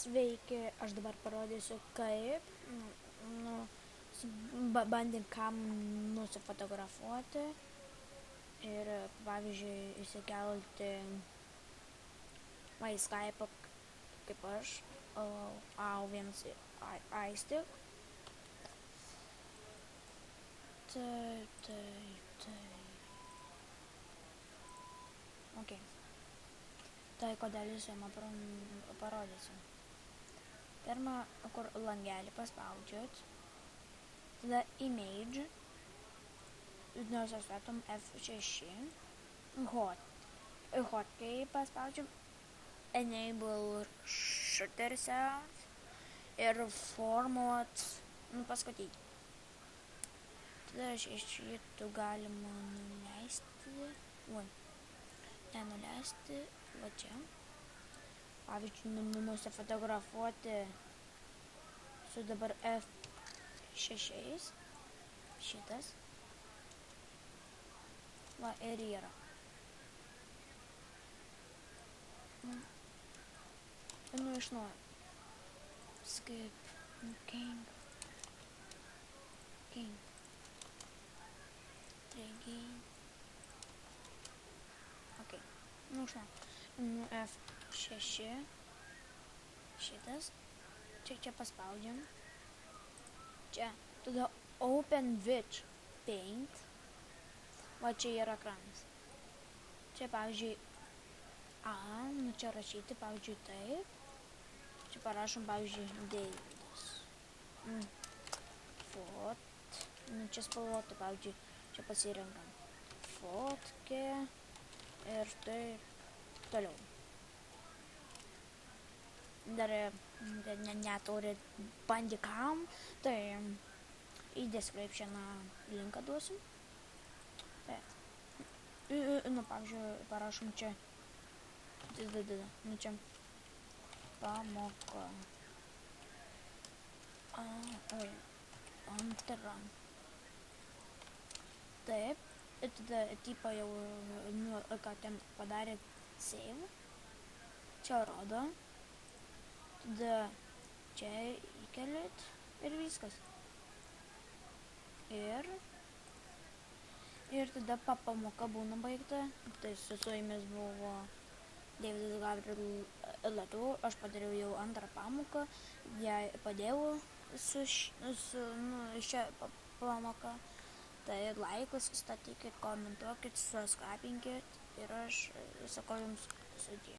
Sveiki, aš dabar parodysiu, kaip bandėm kam nusifotografuoti ir, pavyzdžiui, įsikelti į Skype'ą kaip aš, A1 aistik. Ok. Tai kodėl jūs jam parodysiu. Pirmą, kur langelį paspaudžiat, tada image, nusistatom F6, hotkey paspaudžiam, enable shutter sound ir format paskutinį. Tada šitų galima nuleisti, nenuleisti, va čia. Pavyzdžiui, nusifotografuoti su dabar F6, šitas, va ir yra. Iš naujo. Skip, king, again. Ok, iš naujo. F6, šitas, čia paspaudžiam, čia, tada open with paint, va čia yra ekranas, čia pavyzdžiui čia rašyti, pavyzdžiui taip, čia parašom pavyzdžiui Deividas, čia spalvota, pavyzdžiui, čia pasirenkam fotkė ir taip toliau. Dar neturi bandikam, tai į descriptioną linką duosim. Pavyzdžiui, parašom čia, čia pamoka, antra. Taip, ir tada tipo jau, ką ten padarėt save, čia rodo. Tada čia įkeliat ir viskas. Ir tada pamoka būna baigta. Tai su jumis buvo Deividas Gabriel Lietuva. Aš padariau jau antrą pamoką. Jai padėjau su šią pamoką. Tai laikus statykit, komentuokit, subscribinkit ir aš sakau jums sudie.